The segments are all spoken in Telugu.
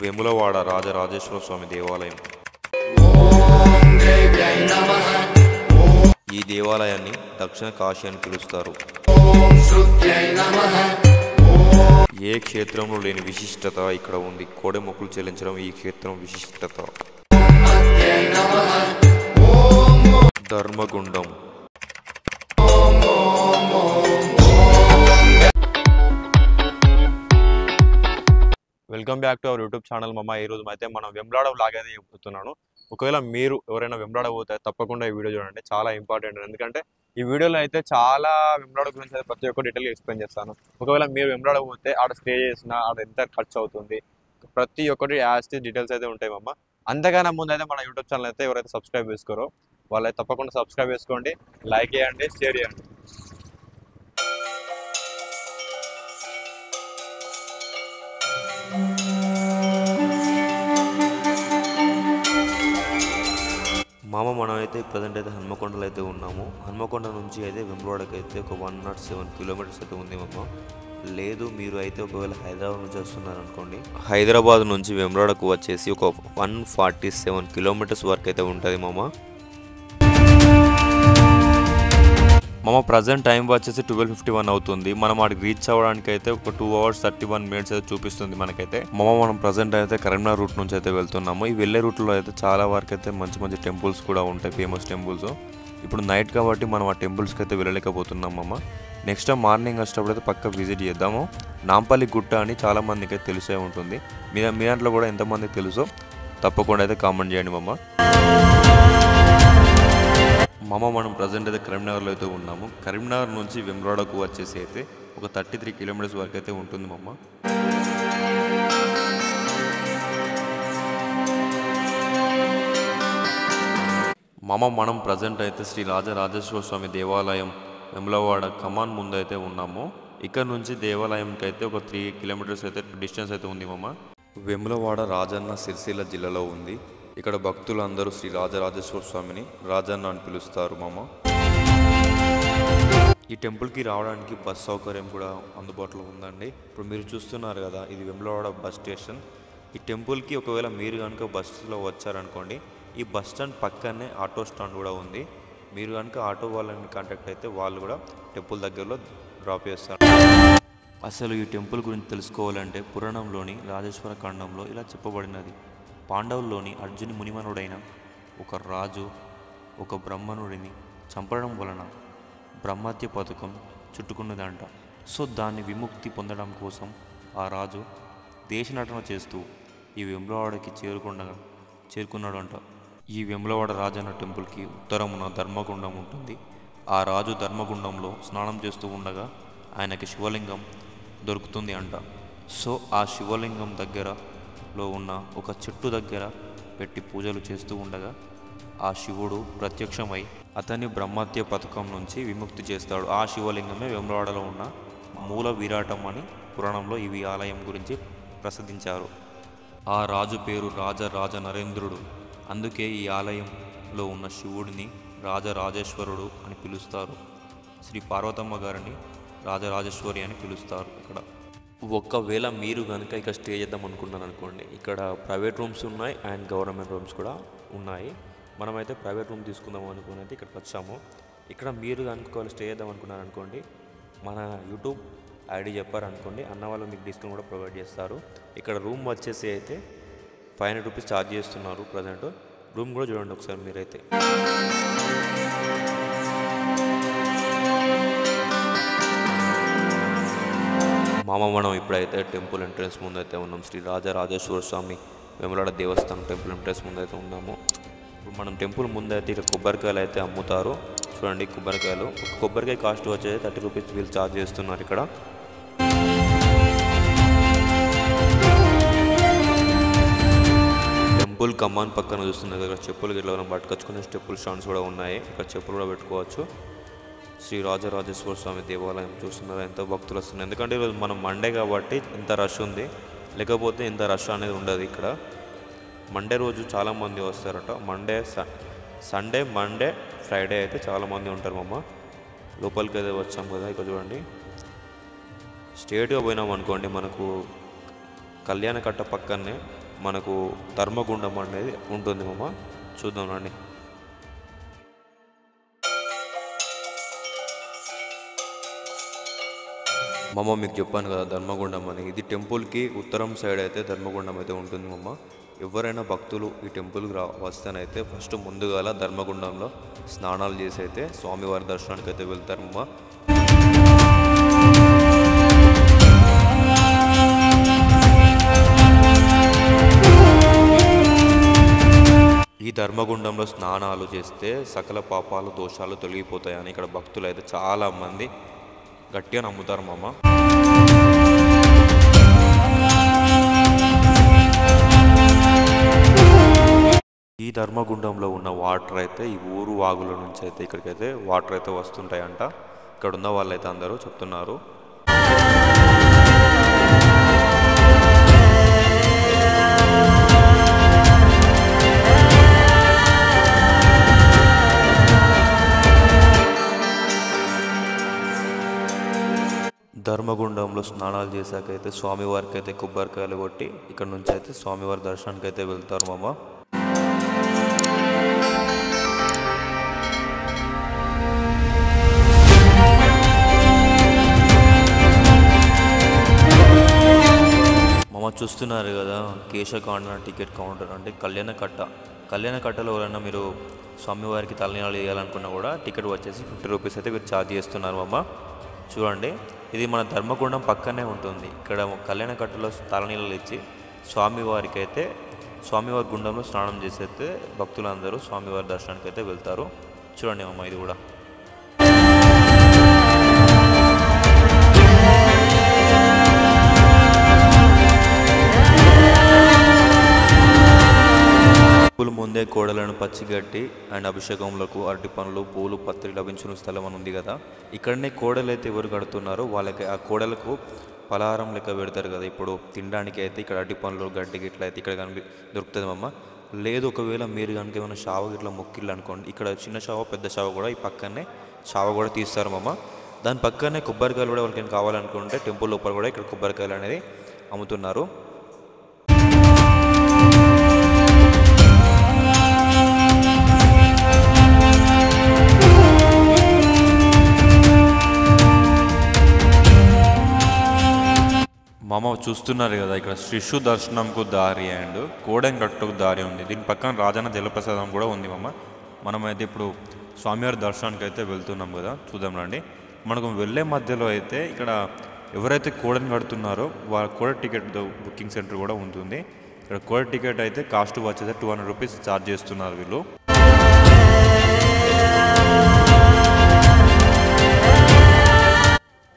వేములవాడ రాజరాజేశ్వర స్వామి దేవాలయం. ఈ దేవాలయాన్ని దక్షిణ కాశీ అని పిలుస్తారు. ఏ క్షేత్రంలో లేని విశిష్టత ఇక్కడ ఉంది. కోడె మొక్కులు చెల్లించడం ఈ క్షేత్రం విశిష్టత. ధర్మగుండం. Welcome back to our YouTube channel మమ్మ. ఈరోజు అయితే మనం వెమ్లాడ వ్లాగ్ అయితే చెప్తున్నాను. ఒకవేళ మీరు ఎవరైనా వెమ్లాడ పోతే తప్పకుండా ఈ వీడియో చూడండి, చాలా ఇంపార్టెంట్. ఎందుకంటే ఈ వీడియోలో అయితే చాలా వెమ్లాడ గురించి అయితే ప్రతి ఒక్క డీటెయిల్గా ఎక్స్ప్లెయిన్ చేస్తాను. ఒకవేళ మీరు వెమ్లాడ పోతే ఆడ స్టే చేసినా ఆడ ఎంత ఖర్చు అవుతుంది, ప్రతి ఒక్కటి యాస్టీ డీటెయిల్స్ అయితే ఉంటాయి మమ్మ. అంతగానే ముందు అయితే మన యూట్యూబ్ ఛానల్ అయితే ఎవరైతే సబ్స్క్రైబ్ చేసుకోరో వాళ్ళైతే తప్పకుండా సబ్స్క్రైబ్ చేసుకోండి, లైక్ చేయండి, షేర్ చేయండి. మనం అయితే ప్రజెంట్ అయితే హన్మకొండలో అయితే ఉన్నాము. హన్మకొండ నుంచి అయితే వెమ్లవాడకి అయితే ఒక 107 కిలోమీటర్స్ అయితే ఉంది మమ్మ. లేదు మీరు అయితే ఒకవేళ హైదరాబాద్ నుంచి వస్తున్నారనుకోండి, హైదరాబాద్ నుంచి వెమ్లవాడకు వచ్చేసి ఒక 147 కిలోమీటర్స్ వరకు అయితే ఉంటుంది మమ్మ. ప్రజెంట్ టైం వచ్చేసి 12:51 అవుతుంది. మనం వాడికి రీచ్ అవ్వడానికి అయితే ఒక 2 hours 31 minutes అయితే చూపిస్తుంది మనకైతే. మనం ప్రజెంట్ అయితే కరీంనగర్ రూట్ నుంచి అయితే వెళ్తున్నాము. ఈ వెళ్ళే రూట్లో అయితే చాలా వరకు అయితే మంచి మంచి టెంపుల్స్ కూడా ఉంటాయి, ఫేమస్ టెంపుల్స్. ఇప్పుడు నైట్ కాబట్టి మనం ఆ టెంపుల్స్కి అయితే వెళ్ళలేకపోతున్నాం మమ్మ. నెక్స్ట్ టైం మార్నింగ్ వచ్చేటప్పుడు అయితే పక్క విజిట్ చేద్దాము. నాంపల్లి గుట్ట అని చాలా మందికి అయితే తెలిసే ఉంటుంది. మీ దాంట్లో కూడా ఎంతమందికి తెలుసో తప్పకుండా అయితే కామెంట్ చేయండి మమ్మ. మనం ప్రజెంట్ అయితే కరీంనగర్లో అయితే ఉన్నాము. కరీంనగర్ నుంచి వెమ్లవాడకు వచ్చేసి అయితే ఒక 33 కిలోమీటర్స్ వరకు అయితే ఉంటుంది మమ్మ. మనం ప్రజెంట్ అయితే శ్రీ రాజరాజేశ్వర స్వామి దేవాలయం వెమ్లవాడ కమాన్ ముందు అయితే ఉన్నాము. ఇక్కడ నుంచి దేవాలయంకి అయితే ఒక 3 కిలోమీటర్స్ అయితే డిస్టెన్స్ అయితే ఉంది మమ్మ. వెమ్లవాడ రాజన్న సిరిసిల్ల జిల్లాలో ఉంది. ఇక్కడ భక్తులు అందరూ శ్రీ రాజరాజేశ్వర స్వామిని రాజన్న అని పిలుస్తారు మమ్మ. ఈ టెంపుల్కి రావడానికి బస్ సౌకర్యం కూడా అందుబాటులో ఉందండి. ఇప్పుడు మీరు చూస్తున్నారు కదా, ఇది వెమ్లవాడ బస్ స్టేషన్. ఈ టెంపుల్కి ఒకవేళ మీరు కనుక బస్సులో వచ్చారనుకోండి, ఈ బస్ స్టాండ్ పక్కనే ఆటో స్టాండ్ కూడా ఉంది. మీరు కనుక ఆటో వాళ్ళని కాంటాక్ట్ అయితే వాళ్ళు కూడా టెంపుల్ దగ్గరలో డ్రాప్ చేస్తారు. అసలు ఈ టెంపుల్ గురించి తెలుసుకోవాలంటే పురాణంలోని రాజేశ్వర ఖండంలో ఇలా చెప్పబడినది. పాండవుల్లోని అర్జుని మునిమనుడైన ఒక రాజు ఒక బ్రాహ్మణుడిని చంపడం వలన బ్రహ్మత్య పథకం చుట్టుకున్నదంట. సో దాన్ని విముక్తి పొందడం కోసం ఆ రాజు దేశనటన చేస్తూ ఈ వెమ్లవాడకి చేరుకున్నాడు అంట. ఈ వెమ్లవాడ రాజన్న టెంపుల్కి ఉత్తరమున ధర్మగుండం ఉంటుంది. ఆ రాజు ధర్మగుండంలో స్నానం చేస్తూ ఉండగా ఆయనకి శివలింగం దొరుకుతుంది అంట. సో ఆ శివలింగం దగ్గరలో ఉన్న ఒక చెట్టు దగ్గర పెట్టి పూజలు చేస్తూ ఉండగా ఆ శివుడు ప్రత్యక్షమై అతని బ్రహ్మత్య పథకం నుంచి విముక్తి చేస్తాడు. ఆ శివలింగమే వెమ్లవాడలో ఉన్న మూల విరాటం అని పురాణంలో ఈ ఆలయం గురించి ప్రసిద్ధించారు. ఆ రాజు పేరు రాజరాజ నరేంద్రుడు. అందుకే ఈ ఆలయంలో ఉన్న శివుడిని రాజరాజేశ్వరుడు అని పిలుస్తారు. శ్రీ పార్వతమ్మ గారిని రాజరాజేశ్వరి అని పిలుస్తారు. ఇక్కడ ఒకవేళ మీరు కనుక ఇక్కడ స్టే చేద్దాం అనుకున్నాను అనుకోండి, ఇక్కడ ప్రైవేట్ రూమ్స్ ఉన్నాయి అండ్ గవర్నమెంట్ రూమ్స్ కూడా ఉన్నాయి. మనమైతే ప్రైవేట్ రూమ్ తీసుకుందాం అనుకుని అయితే ఇక్కడికి వచ్చాము. ఇక్కడ మీరు కనుక స్టే చేద్దాం అనుకున్నారు అనుకోండి, మన యూట్యూబ్ ఐడి చెప్పారనుకోండి, అన్న వాళ్ళు మీకు డిస్కౌంట్ కూడా ప్రొవైడ్ చేస్తారు. ఇక్కడ రూమ్ వచ్చేసి అయితే 500 రూపీస్ ఛార్జ్ చేస్తున్నారు ప్రజెంట్. రూమ్ కూడా చూడండి ఒకసారి మీరైతే. మనం ఇప్పుడైతే టెంపుల్ ఎంట్రెన్స్ ముందు అయితే ఉన్నాం. శ్రీ రాజరాజేశ్వర స్వామి వెమ్లవాడ దేవస్థానం టెంపుల్ ఎంట్రెన్స్ ముందు అయితే ఉన్నాము. ఇప్పుడు మనం టెంపుల్ ముందు అయితే ఇక్కడ కొబ్బరికాయలు అయితే అమ్ముతారు. చూడండి కొబ్బరికాయలు. ఒక కొబ్బరికాయ కాస్ట్ వచ్చేది 30 రూపీస్ వీళ్ళు ఛార్జ్ చేస్తున్నారు ఇక్కడ. టెంపుల్ కమాన్ పక్కన చూస్తున్నారు దగ్గర చెప్పులు గిట్ల మనం పట్టుకొచ్చుకునే టెంపుల్ స్టాండ్స్ కూడా ఉన్నాయి. ఇక్కడ చెప్పులు కూడా పెట్టుకోవచ్చు. శ్రీ రాజరాజేశ్వర స్వామి దేవాలయం చూస్తున్నారు ఎంత భక్తులు వస్తున్నారు. ఎందుకంటే ఈరోజు మనం మండే కాబట్టి ఇంత రష్ ఉంది, లేకపోతే ఇంత రష్ అనేది ఉండదు. ఇక్కడ మండే రోజు చాలామంది వస్తారట. సండే మండే ఫ్రైడే అయితే చాలామంది ఉంటారు మమ్మ. లోపలికి అయితే వచ్చాం కదా, ఇక్కడ చూడండి స్ట్రేట్గా పోయినాం అనుకోండి, మనకు కళ్యాణ కట్ట పక్కనే మనకు ధర్మగుండం అనేది ఉంటుంది మామ. చూద్దాం రండి. మామ మీకు చెప్పాను కదా ధర్మగుండం అని. ఇది టెంపుల్కి ఉత్తరం సైడ్ అయితే ధర్మగుండం అయితే ఉంటుంది మామ. ఎవరైనా భక్తులు ఈ టెంపుల్కి వస్తేనైతే ఫస్ట్ ముందుగాల ధర్మగుండంలో స్నానాలు చేసి అయితే స్వామివారి దర్శనానికి అయితే వెళ్తారు మామ. ఈ ధర్మగుండంలో స్నానాలు చేస్తే సకల పాపాలు దోషాలు తొలగిపోతాయని ఇక్కడ భక్తులు అయితే చాలామంది గట్టిగా నమ్ముతారు మామ. ఈ ధర్మగుండంలో ఉన్న వాటర్ అయితే ఈ ఊరు వాగుల నుంచి అయితే ఇక్కడికైతే వాటర్ అయితే వస్తుంటాయంట. ఇక్కడ ఉన్న వాళ్ళైతే అందరూ చెప్తున్నారు. ధర్మగుండంలో స్నానాలు చేశాకైతే స్వామివారికి అయితే కొబ్బరికాయలు కొట్టి ఇక్కడ నుంచి అయితే స్వామివారి దర్శనానికి అయితే వెళ్తారు మామ. మామ చూస్తున్నారు కదా కేశకాండ టికెట్ కౌంటర్ అంటే కళ్యాణకట్టలో ఎవరైనా మీరు స్వామివారికి తలనీలాలు వేయాలనుకున్నా కూడా టికెట్ వచ్చేసి 50 రూపీస్ అయితే మీరు ఛార్జ్ చేస్తున్నారు మామ. చూడండి, ఇది మన ధర్మగుండం పక్కనే ఉంటుంది. ఇక్కడ కళ్యాణకట్టలో తలనీళ్ళు ఇచ్చి స్వామివారి గుండంలో స్నానం చేసైతే భక్తులందరూ స్వామివారి దర్శనానికి అయితే వెళ్తారు. చూడండి అమ్మ, ఇది కూడా ముందే కోడలను పచ్చిగట్టి అండ్ అభిషేకములకు అరటి పండ్లు పూలు పత్రి లభించిన స్థలం అని ఉంది కదా. ఇక్కడనే కోడలు అయితే ఎవరు కడుతున్నారో వాళ్ళకి ఆ కోడలకు పలహారం లెక్క పెడతారు కదా. ఇప్పుడు తినడానికి అయితే ఇక్కడ అరటి పండ్లు గడ్డి గిట్ల అయితే ఇక్కడ దొరుకుతుంది అమ్మ. లేదు ఒకవేళ మీరు కనుక ఏమైనా షావ గిట్ల మొక్కిళ్ళు అనుకోండి, ఇక్కడ చిన్న షావ పెద్ద షావ కూడా ఈ పక్కనే షావ కూడా తీస్తారు అమ్మ. దాని పక్కనే కొబ్బరికాయలు కూడా వాళ్ళకి కావాలనుకుంటే టెంపుల్ లోపల కూడా ఇక్కడ కొబ్బరికాయలు అనేది అమ్ముతున్నారు. మామ చూస్తున్నారు కదా, ఇక్కడ శిశు దర్శనంకు దారి అండ్ కోడెంగట్టుకు దారి ఉంది. దీని పక్కన రాజన్న జలప్రసాదం కూడా ఉంది మామ. మనమైతే ఇప్పుడు స్వామివారి దర్శనానికి అయితే వెళ్తున్నాం కదా, చూద్దాం రండి. మనకు వెళ్ళే మధ్యలో అయితే ఇక్కడ ఎవరైతే కోడని కడుతున్నారో వాళ్ళ కోడ టికెట్ బుకింగ్ సెంటర్ కూడా ఉంటుంది. ఇక్కడ కోడ టికెట్ అయితే కాస్ట్ వచ్చేసి 200 రూపీస్ ఛార్జ్ చేస్తున్నారు వీళ్ళు.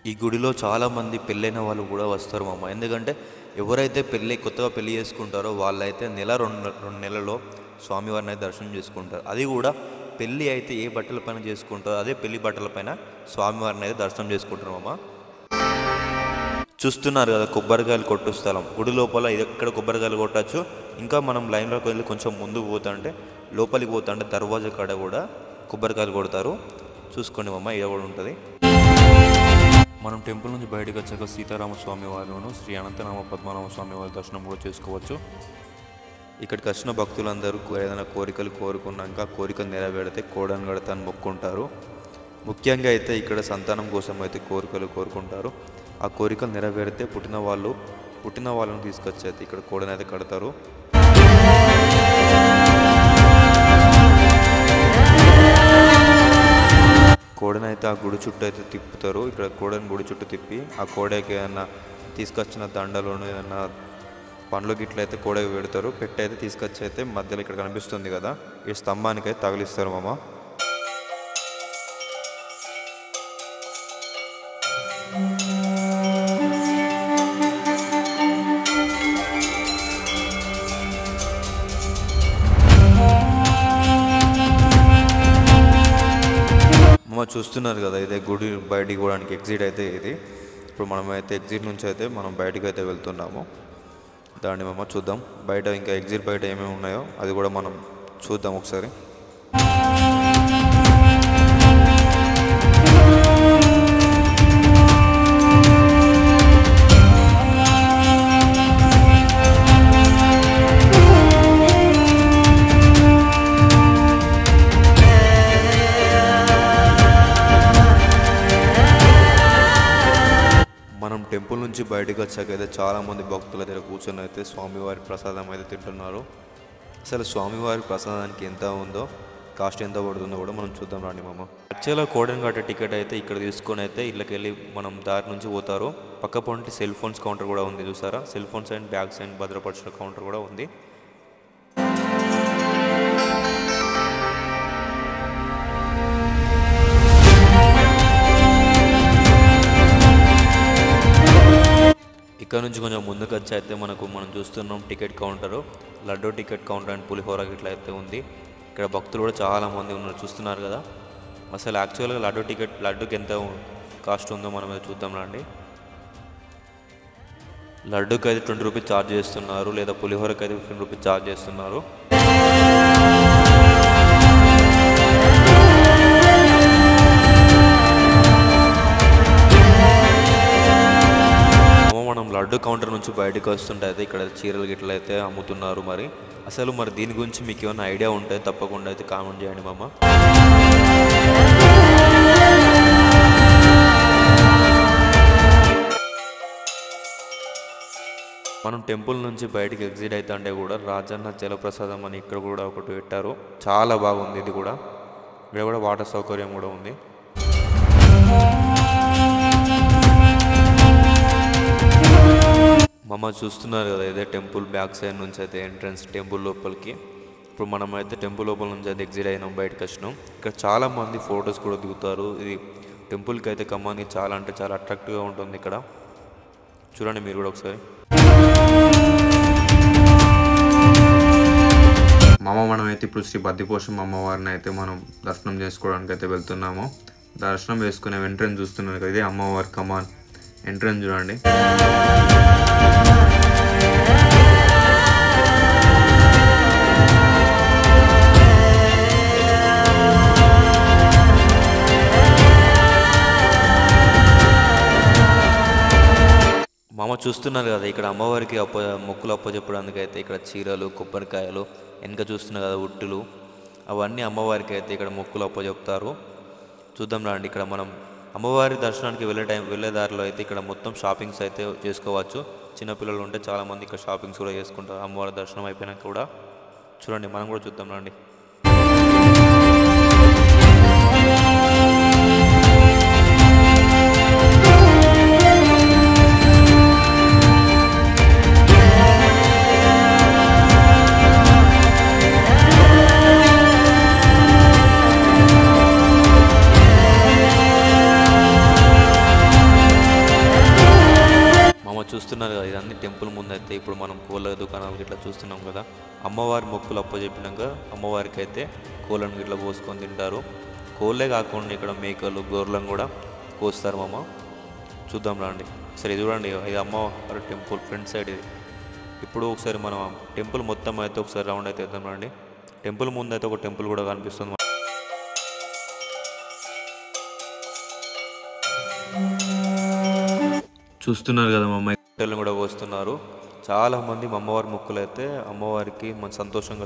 ఈ గుడిలో చాలామంది పెళ్ళైన వాళ్ళు కూడా వస్తారు మామ. ఎందుకంటే ఎవరైతే కొత్తగా పెళ్ళి చేసుకుంటారో వాళ్ళైతే నెల రెండు నెలలో స్వామివారిని అయితే దర్శనం చేసుకుంటారు. అది కూడా పెళ్ళి అయితే ఏ బట్టల పైన చేసుకుంటారో అదే పెళ్లి బట్టల పైన స్వామివారిని అయితే దర్శనం చేసుకుంటారు మామ. చూస్తున్నారు కదా కొబ్బరికాయలు కొట్టు స్థలం. గుడి లోపల ఎక్కడ కొబ్బరికాయలు కొట్టచ్చు. ఇంకా మనం లైన్లోకి వెళ్ళి కొంచెం ముందుకు పోతుంటే లోపలికి పోతుంటే దర్వాజా కాడ కూడా కొబ్బరికాయలు కొడతారు. చూసుకోండి మామ, ఇది కూడా ఉంటుంది. మనం టెంపుల్ నుంచి బయటకు వచ్చాక సీతారామస్వామి వారిను శ్రీ అనంతనామ పద్మనాభ స్వామి వారి దర్శనం కూడా చేసుకోవచ్చు. ఇక్కడికి వచ్చిన భక్తులందరూ ఏదైనా కోరికలు కోరుకున్నాక కోరికలు నెరవేరితే కోడని కడతాను మొక్కుంటారు. ముఖ్యంగా అయితే ఇక్కడ సంతానం కోసం అయితే కోరికలు కోరుకుంటారు. ఆ కోరికలు నెరవేరితే పుట్టిన వాళ్ళను తీసుకొచ్చి అయితే ఇక్కడ కోడని అయితే కడతారు. కోడని అయితే ఆ గుడి చుట్టూ అయితే తిప్పుతారు. ఇక్కడ కోడని గుడి చుట్టూ తిప్పి ఆ కోడకి ఏదైనా తీసుకొచ్చిన దండలోను ఏదైనా పండ్లు గిట్ల అయితే కోడకి పెడతారు. పెట్టి అయితే తీసుకొచ్చి అయితే మధ్యలో ఇక్కడ కనిపిస్తుంది కదా ఈ స్తంభానికి అయితే తగిలిస్తారు మామ. చూస్తున్నారు కదా ఇదే గుడి బయటికి పోవడానికి ఎగ్జిట్ అయితే ఇది. ఇప్పుడు మనమైతే ఎగ్జిట్ నుంచి అయితే మనం బయటికి అయితే వెళ్తున్నాము. దాన్ని మామ చూద్దాం. బయట ఇంకా ఎగ్జిట్ బయట ఏమేమి ఉన్నాయో అది కూడా మనం చూద్దాం ఒకసారి. నుంచి బయటకు వచ్చాక అయితే చాలామంది భక్తుల దగ్గర కూర్చొని అయితే స్వామివారి ప్రసాదం అయితే తింటున్నారు. అసలు స్వామివారి ప్రసాదానికి ఎంత ఉందో, కాస్ట్ ఎంత పడుతుందో కూడా మనం చూద్దాం రండి మామ. యాక్చువల్గా కోడెన్ఘాట్ టికెట్ అయితే ఇక్కడ తీసుకొని అయితే ఇళ్ళకి వెళ్ళి మనం దారి నుంచి పోతారు. పక్క పొంటి సెల్ ఫోన్స్ కౌంటర్ కూడా ఉంది చూసారా, cell phones and bags and భద్రపరచుల కౌంటర్ కూడా ఉంది. ఇక్కడ నుంచి కొంచెం ముందుకు వచ్చి అయితే మనం చూస్తున్నాం ticket counter, laddu ticket counter and pulihora ఇట్లా అయితే ఉంది. ఇక్కడ భక్తులు కూడా చాలామంది ఉన్నారు చూస్తున్నారు కదా. అసలు యాక్చువల్గా లడ్డూకి ఎంత కాస్ట్ ఉందో మనం అయితే చూద్దాం రండి. లడ్డూకి అయితే 20 రూపీస్ ఛార్జ్ చేస్తున్నారు, లేదా పులిహోరకి అయితే 15 రూపీస్ ఛార్జ్ చేస్తున్నారు. మనం లడ్డు కౌంటర్ నుంచి బయటకు వస్తుంటే అయితే ఇక్కడ చీరలు గిట్ల అయితే అమ్ముతున్నారు. మరి దీని గురించి మీకు ఏమైనా ఐడియా ఉంటే తప్పకుండా అయితే కామెంట్ చేయండి మామ. మనం టెంపుల్ నుంచి బయటకు ఎగ్జిట్ అయితే అంటే కూడా రాజన్న జలప్రసాదం అని ఇక్కడ కూడా ఒకటి పెట్టారు, చాలా బాగుంది. ఇది కూడా ఇక్కడ కూడా వాటర్ సౌకర్యం కూడా ఉంది. మమ్మ చూస్తున్నారు కదా, ఇదే టెంపుల్ బ్యాక్ సైడ్ నుంచి అయితే ఎంట్రన్స్ టెంపుల్ లోపలికి. ఇప్పుడు మనం అయితే టెంపుల్ లోపల నుంచి అయితే ఎగ్జిట్ అయినాం, బయటకు వచ్చినాం. ఇక్కడ చాలామంది ఫొటోస్ కూడా దిగుతారు. ఇది టెంపుల్కి అయితే ఖమ్మానికి చాలా అంటే చాలా అట్రాక్టివ్గా ఉంటుంది. ఇక్కడ చూడండి మీరు కూడా ఒకసారి. మనం అయితే ఇప్పుడు శ్రీ బద్దిపోషం అమ్మవారిని అయితే మనం దర్శనం చేసుకోవడానికి అయితే వెళ్తున్నాము. దర్శనం చేసుకునే ఎంట్రన్స్ చూస్తున్నారు కదా, ఇదే అమ్మవారి కమాన్ ఎంట్రన్స్ చూడండి. మామ చూస్తున్నారు కదా, ఇక్కడ అమ్మవారికి మొక్కులు అప్పచెప్పడానికి అయితే ఇక్కడ చీరలు, కొబ్బరికాయలు, వెనక చూస్తున్నారు కదా ఉట్టులు, అవన్నీ అమ్మవారికి అయితే ఇక్కడ మొక్కులు అప్పచెప్తారు. చూద్దాం రండి. ఇక్కడ మనం అమ్మవారి దర్శనానికి వెళ్ళే దారిలో అయితే ఇక్కడ మొత్తం షాపింగ్స్ అయితే చేసుకోవచ్చు. చిన్నపిల్లలు ఉంటే చాలామంది ఇక్కడ షాపింగ్స్ కూడా చేసుకుంటారు అమ్మవారి దర్శనం అయిపోయినాక కూడా. చూడండి, మనం కూడా చూద్దాం రండి. చూస్తున్నారు కదా, ఇదన్నీ టెంపుల్ ముందు అయితే ఇప్పుడు మనం కోళ్ళ దుకాణాలు ఇట్లా చూస్తున్నాం కదా. అమ్మవారి మొక్కులు అప్పచెప్పినాక అమ్మవారికి అయితే కోళ్ళను ఇట్లా కోసుకొని తింటారు. కోళ్ళే కాకుండా ఇక్కడ మేకలు, గొర్రెలను కూడా కోస్తారు మామ. చూద్దాం రండి. సరే చూడండి, ఇది అమ్మవారి టెంపుల్ ఫ్రంట్ సైడ్ ఇది. ఇప్పుడు ఒకసారి మనం టెంపుల్ మొత్తం అయితే ఒకసారి రౌండ్ అయితే వేద్దాం రండి. టెంపుల్ ముందు అయితే ఒక టెంపుల్ కూడా కనిపిస్తుంది. చూస్తున్నారు కదా, మా అమ్మాయిలు కూడా వస్తున్నారు. చాలామంది అమ్మవారి మొక్కులు అయితే అమ్మవారికి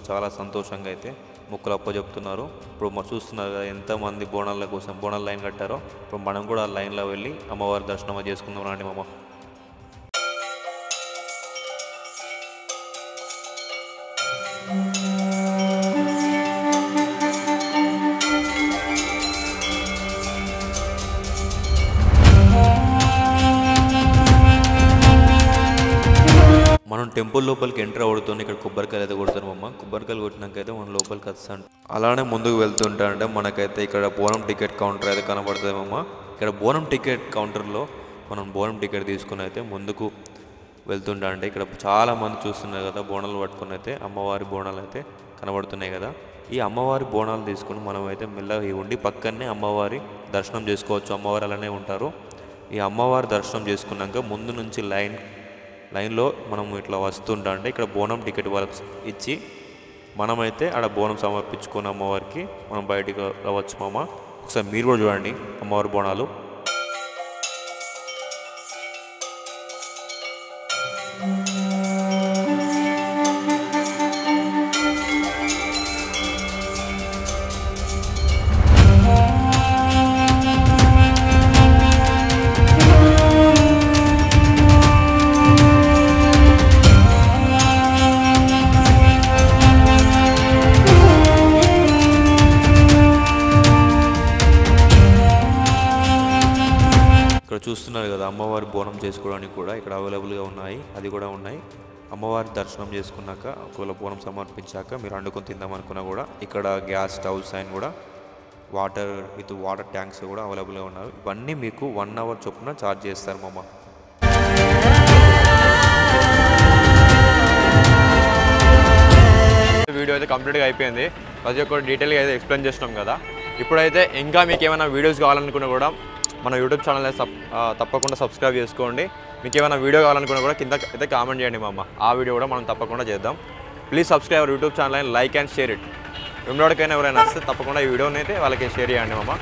చాలా సంతోషంగా అయితే మొక్కులు అప్పచెప్తున్నారు. ఇప్పుడు చూస్తున్నారు కదా ఎంతమంది బోనాల కోసం బోనాల లైన్ కట్టారో. ఇప్పుడు మనం కూడా ఆ లైన్లో వెళ్ళి అమ్మవారి దర్శనం చేసుకుందాం రండి మామ. మనం టెంపుల్ లోపలికి ఎంటర్ అవుతుంది. ఇక్కడ కొబ్బరికాయలు అయితే కొడతారు మమ్మ. కొబ్బరికాయలు కొట్టినాకైతే మనం లోపలికి వస్తాం. అలానే ముందుకు వెళ్తుంటా అంటే మనకైతే ఇక్కడ బోనం టికెట్ కౌంటర్ అయితే కనబడుతుంది మమ్మ. ఇక్కడ బోనం టికెట్ కౌంటర్లో మనం బోనం టికెట్ తీసుకుని అయితే ముందుకు వెళ్తుంటా అంటే ఇక్కడ చాలామంది చూస్తున్నారు కదా, బోనాలు పట్టుకుని అయితే అమ్మవారి బోనాలు అయితే కనబడుతున్నాయి కదా. ఈ అమ్మవారి బోనాలు తీసుకుని మనం అయితే మెల్లగా ఉండి పక్కనే అమ్మవారి దర్శనం చేసుకోవచ్చు. అమ్మవారు అలానే ఉంటారు. ఈ అమ్మవారి దర్శనం చేసుకున్నాక ముందు నుంచి లైన్లో మనం ఇట్లా వస్తుంటా అంటే ఇక్కడ బోనం టికెట్ వాళ్ళకి ఇచ్చి మనమైతే ఆడ బోనం సమర్పించుకున్న అమ్మవారికి మనం బయటికి రావచ్చు మామ. ఒకసారి మీరు కూడా చూడండి అమ్మవారి బోనాలు. కదా అమ్మవారి బోనం చేసుకోవడానికి కూడా ఇక్కడ అవైలబుల్గా ఉన్నాయి, అది కూడా ఉన్నాయి. అమ్మవారి దర్శనం చేసుకున్నాక ఒకవేళ బోనం సమర్పించాక మీరు వండుకొని తిందాం అనుకున్నా కూడా ఇక్కడ గ్యాస్ స్టవ్స్ అండ్ కూడా వాటర్ విత్ వాటర్ ట్యాంక్స్ కూడా అవైలబుల్గా ఉన్నాయి. ఇవన్నీ మీకు 1 అవర్ చొప్పున ఛార్జ్ చేస్తారు మామ. వీడియో అయితే కంప్లీట్గా అయిపోయింది. ప్రతి ఒక్కటి డీటెయిల్గా అయితే ఎక్స్ప్లెయిన్ చేసినాం కదా. ఇప్పుడైతే ఇంకా మీకు ఏమైనా వీడియోస్ కావాలనుకున్నా కూడా మన యూట్యూబ్ ఛానల్ తప్పకుండా సబ్స్క్రైబ్ చేసుకోండి. మీకు ఏమైనా వీడియో కావాలనుకున్నా కూడా కింద అయితే కామెంట్ చేయండి మామ, ఆ వీడియో కూడా మనం తప్పకుండా చేద్దాం. Please subscribe our YouTube channel and like and share it. ఎవరికైనా ఎవరైనా వస్తే తప్పకుండా ఈ వీడియోని అయితే వాళ్ళకి షేర్ చేయండి మామ.